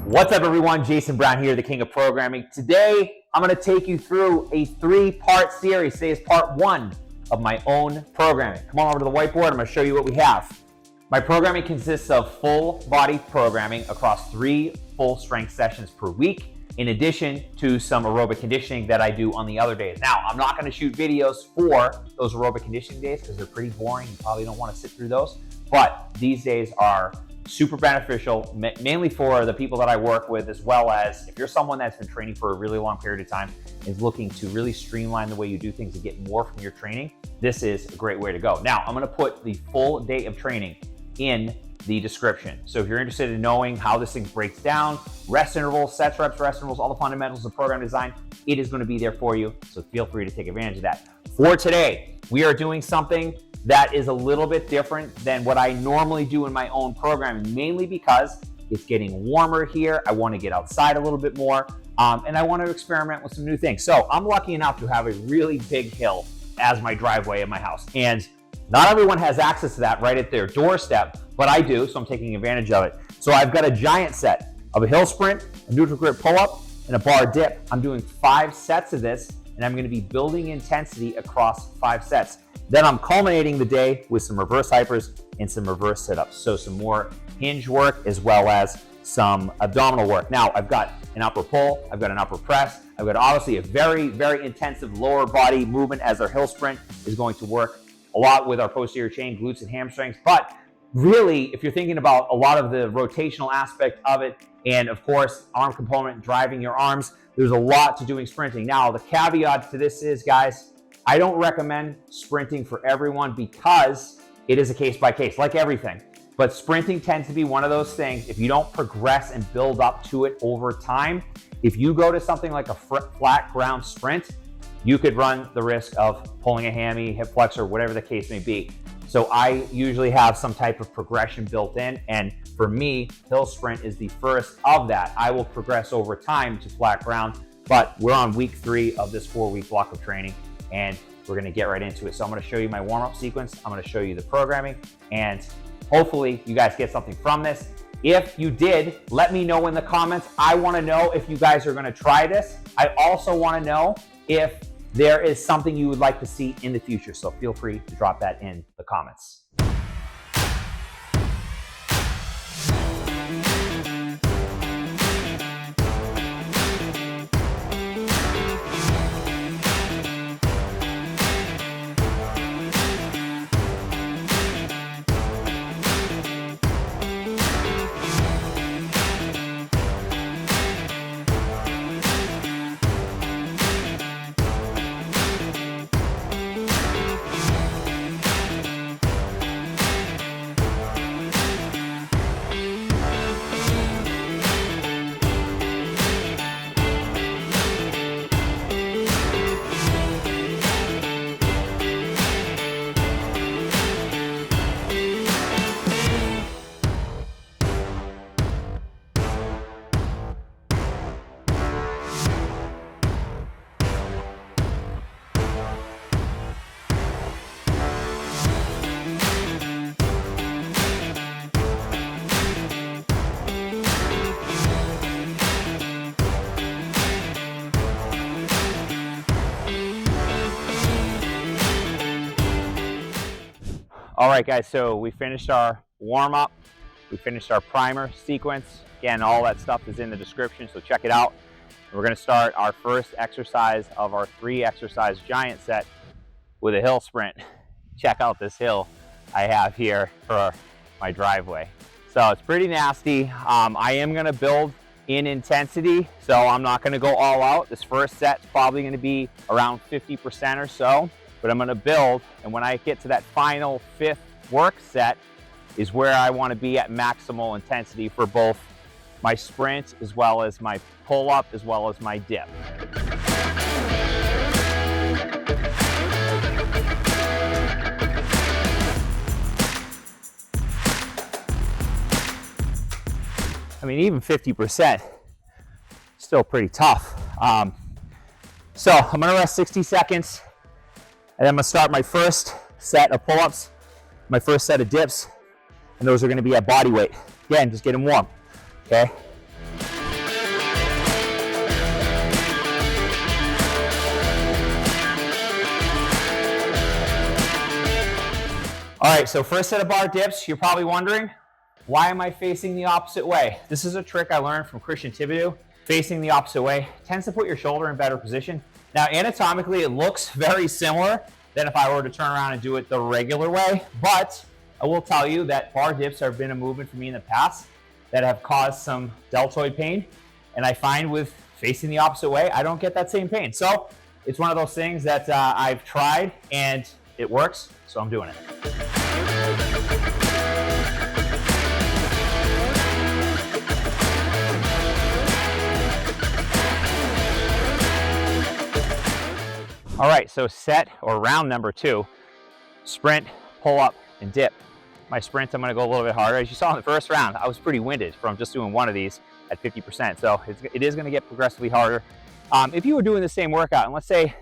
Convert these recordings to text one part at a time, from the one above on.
What's up everyone, Jason Brown here, the King of Programming. Today, I'm gonna take you through a 3-part series. Today is part 1 of my own programming. Come on over to the whiteboard, I'm gonna show you what we have. My programming consists of full body programming across 3 full strength sessions per week, in addition to some aerobic conditioning that I do on the other days. Now, I'm not gonna shoot videos for those aerobic conditioning days because they're pretty boring. You probably don't wanna sit through those, but these days are super beneficial, mainly for the people that I work with, as well as if you're someone that's been training for a really long period of time, is looking to really streamline the way you do things and get more from your training, this is a great way to go. Now, I'm gonna put the full day of training in the description. So if you're interested in knowing how this thing breaks down, rest intervals, sets, reps, rest intervals, all the fundamentals of program design, it is gonna be there for you. So feel free to take advantage of that. For today, we are doing something that is a little bit different than what I normally do in my own programming, mainly because it's getting warmer here. I want to get outside a little bit more, and I want to experiment with some new things. So I'm lucky enough to have a really big hill as my driveway in my house. And not everyone has access to that right at their doorstep, but I do, so I'm taking advantage of it. So I've got a giant set of a hill sprint, a neutral grip pull-up, and a bar dip. I'm doing 5 sets of this, and I'm going to be building intensity across 5 sets. Then I'm culminating the day with some reverse hypers and some reverse sit-ups. So some more hinge work as well as some abdominal work. Now I've got an upper pull, I've got an upper press, I've got obviously a very, very intensive lower body movement as our hill sprint is going to work a lot with our posterior chain, glutes and hamstrings. But really, if you're thinking about a lot of the rotational aspect of it, and of course, arm component, driving your arms, there's a lot to doing sprinting. Now, the caveat to this is, guys, I don't recommend sprinting for everyone because it is a case by case, like everything. But sprinting tends to be one of those things, if you don't progress and build up to it over time, if you go to something like a flat ground sprint, you could run the risk of pulling a hammy, hip flexor, whatever the case may be. So I usually have some type of progression built in, and for me, hill sprint is the first of that. I will progress over time to flat ground, but we're on week 3 of this 4-week block of training, and we're gonna get right into it. So I'm gonna show you my warm-up sequence, I'm gonna show you the programming, and hopefully you guys get something from this. If you did, let me know in the comments. I wanna know if you guys are gonna try this. I also wanna know if there is something you would like to see in the future. So feel free to drop that in the comments. All right, guys, so we finished our warm-up, we finished our primer sequence. Again, all that stuff is in the description, so check it out. We're gonna start our first exercise of our 3-exercise giant set with a hill sprint. Check out this hill I have here for my driveway. So it's pretty nasty. I am gonna build in intensity, so I'm not gonna go all out. This first set's probably gonna be around 50% or so. But I'm gonna build, and when I get to that final 5th work set is where I wanna be at maximal intensity for both my sprint as well as my pull-up as well as my dip. I mean, even 50%, still pretty tough. So I'm gonna rest 60 seconds. And I'm gonna start my first set of pull-ups, my first set of dips, and those are gonna be at body weight. Again, just getting warm, okay? All right, so first set of bar dips, you're probably wondering, why am I facing the opposite way? This is a trick I learned from Christian Thibodeau. Facing the opposite way tends to put your shoulder in better position. Now, anatomically, it looks very similar than if I were to turn around and do it the regular way, but I will tell you that bar dips have been a movement for me in the past that have caused some deltoid pain, and I find with facing the opposite way, I don't get that same pain. So it's one of those things that I've tried and it works, so I'm doing it. All right, so set or round number 2, sprint, pull up, and dip. My sprint, I'm gonna go a little bit harder. As you saw in the first round, I was pretty winded from just doing one of these at 50%. So it is gonna get progressively harder. If you were doing the same workout, and let's say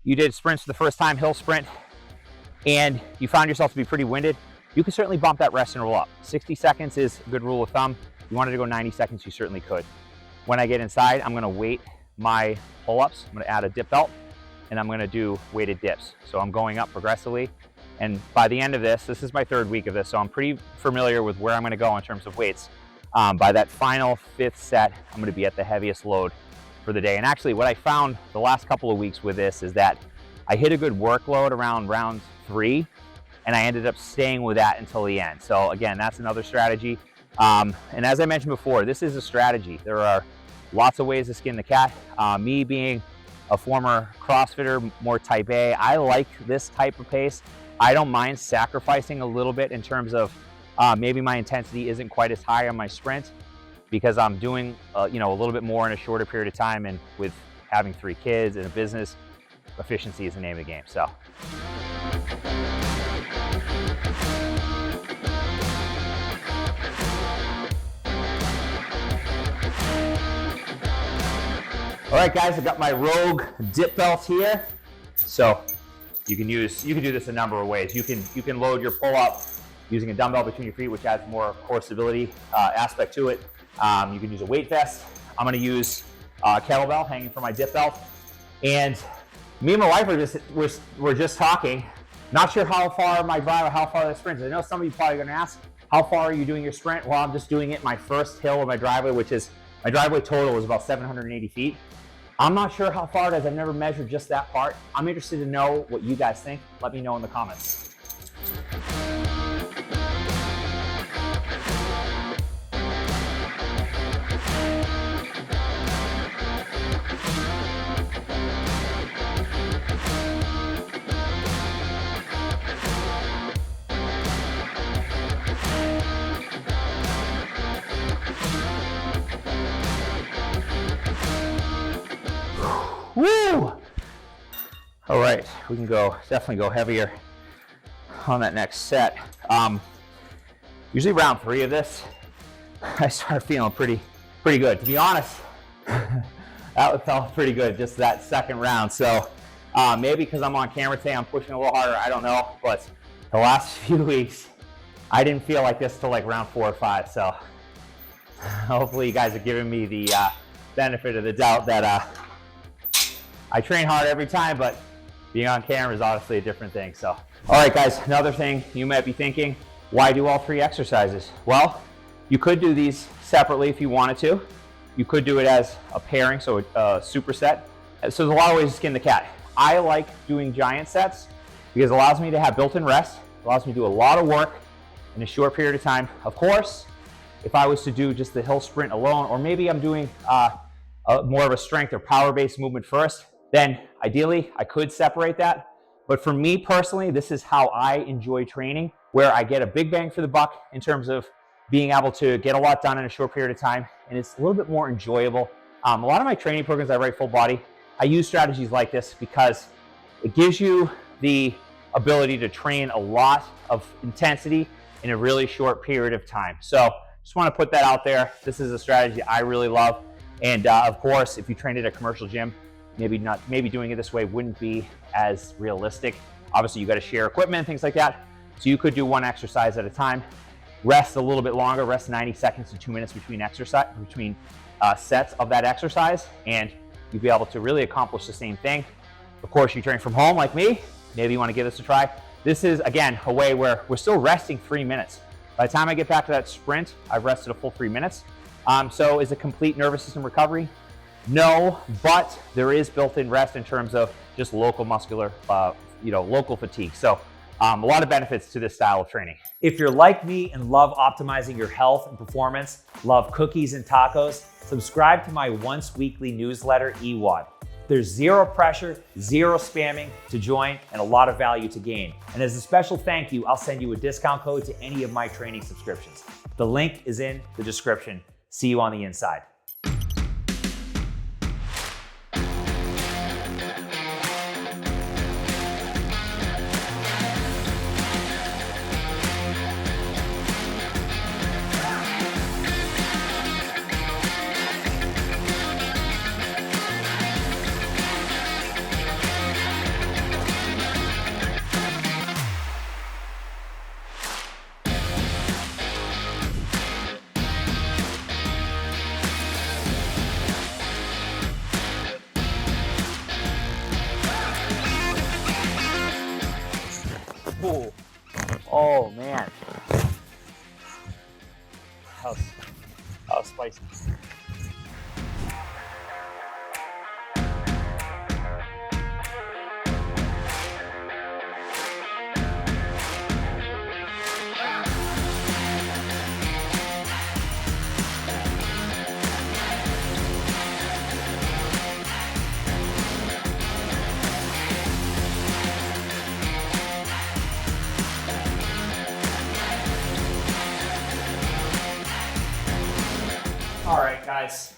you did sprints for the first time, hill sprint, and you found yourself to be pretty winded, you can certainly bump that rest interval up. 60 seconds is a good rule of thumb. If you wanted to go 90 seconds, you certainly could. When I get inside, I'm gonna weight my pull-ups. I'm gonna add a dip belt, and I'm gonna do weighted dips. So I'm going up progressively. And by the end of this is my 3rd week of this, so I'm pretty familiar with where I'm gonna go in terms of weights. By that final 5th set, I'm gonna be at the heaviest load for the day. And actually what I found the last couple of weeks with this is that I hit a good workload around round 3, and I ended up staying with that until the end. So again, that's another strategy. And as I mentioned before, this is a strategy. There are lots of ways to skin the cat. Me being a former CrossFitter, more type A, I like this type of pace. I don't mind sacrificing a little bit in terms of maybe my intensity isn't quite as high on my sprint because I'm doing a little bit more in a shorter period of time, and with having 3 kids and a business, efficiency is the name of the game. So. All right, guys, I've got my Rogue dip belt here. So you can do this a number of ways. You can load your pull up using a dumbbell between your feet, which adds more core stability aspect to it. You can use a weight vest. I'm gonna use a kettlebell hanging from my dip belt. And me and my wife were just talking. Not sure how far my drive or how far the sprint is. I know some of you probably gonna ask, how far are you doing your sprint? Well, I'm just doing it my first hill of my driveway, which is, my driveway total is about 780 feet. I'm not sure how far it is. I've never measured just that part. I'm interested to know what you guys think. Let me know in the comments. Woo! All right, we can definitely go heavier on that next set. Usually round 3 of this, I start feeling pretty good. To be honest, that felt pretty good, just that second round. So maybe because I'm on camera today, I'm pushing a little harder, I don't know. But the last few weeks, I didn't feel like this till like round 4 or 5. So hopefully you guys are giving me the benefit of the doubt that I train hard every time, but being on camera is honestly a different thing. So, all right, guys, another thing you might be thinking, why do all 3 exercises? Well, you could do these separately if you wanted to. You could do it as a pairing, so a superset. So there's a lot of ways to skin the cat. I like doing giant sets because it allows me to have built-in rest, allows me to do a lot of work in a short period of time. Of course, if I was to do just the hill sprint alone, or maybe I'm doing more of a strength or power-based movement first, then ideally I could separate that. But for me personally, this is how I enjoy training, where I get a big bang for the buck in terms of being able to get a lot done in a short period of time, and it's a little bit more enjoyable. A lot of my training programs I write full body, I use strategies like this because it gives you the ability to train a lot of intensity in a really short period of time. So just want to put that out there. This is a strategy I really love. And of course, if you train at a commercial gym, maybe doing it this way wouldn't be as realistic. Obviously, you got to share equipment and things like that. So you could do 1 exercise at a time, rest a little bit longer, rest 90 seconds to 2 minutes between sets of that exercise, and you'd be able to really accomplish the same thing. Of course, you train from home like me, maybe you want to give this a try. this is, again, a way where we're still resting 3 minutes. By the time I get back to that sprint, I've rested a full 3 minutes. So is it complete nervous system recovery? No, but there is built-in rest in terms of just local muscular, local fatigue. So a lot of benefits to this style of training. If you're like me and love optimizing your health and performance, love cookies and tacos, subscribe to my once weekly newsletter, EWOD. There's zero pressure, zero spamming to join, and a lot of value to gain. And as a special thank you, I'll send you a discount code to any of my training subscriptions. The link is in the description. See you on the inside. Oh man, that was spicy. All right, guys.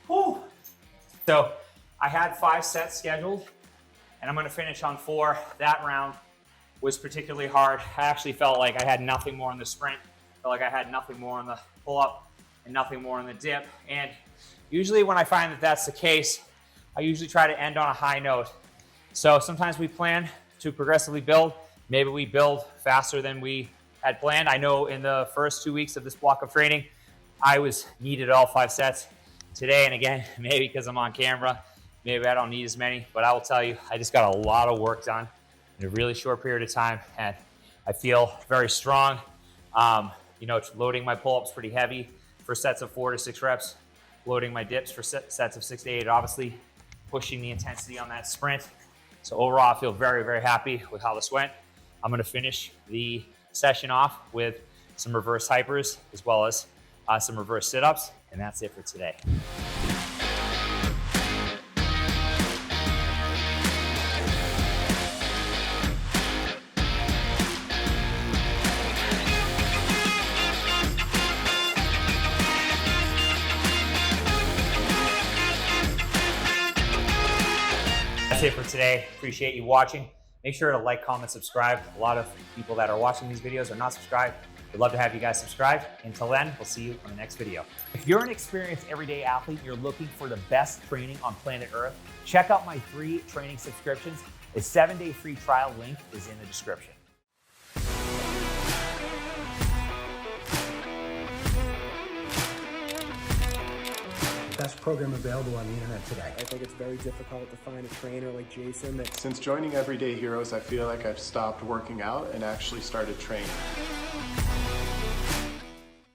Whew. So I had 5 sets scheduled, and I'm going to finish on 4. That round was particularly hard. I actually felt like I had nothing more in the sprint. Felt like I had nothing more in the pull-up and nothing more in the dip. And usually when I find that that's the case, I usually try to end on a high note. So sometimes we plan to progressively build. Maybe we build faster than we had planned. I know in the first 2 weeks of this block of training, I was needed all 5 sets. Today, and again, maybe because I'm on camera, maybe I don't need as many, but I will tell you, I just got a lot of work done in a really short period of time, and I feel very strong. Loading my pull-ups pretty heavy for sets of 4 to 6 reps, loading my dips for sets of 6 to 8, obviously pushing the intensity on that sprint. So overall, I feel very, very happy with how this went. I'm gonna finish the session off with some reverse hypers as well as some reverse sit-ups, and that's it for today. That's it for today. Appreciate you watching. Make sure to like, comment, subscribe. A lot of people that are watching these videos are not subscribed. We'd love to have you guys subscribe. Until then, we'll see you on the next video. If you're an experienced everyday athlete and you're looking for the best training on planet Earth, check out my free training subscriptions. A 7-day free trial link is in the description. Best program available on the internet today. I think it's very difficult to find a trainer like Jason that... Since joining Everyday Heroes, I feel like I've stopped working out and actually started training.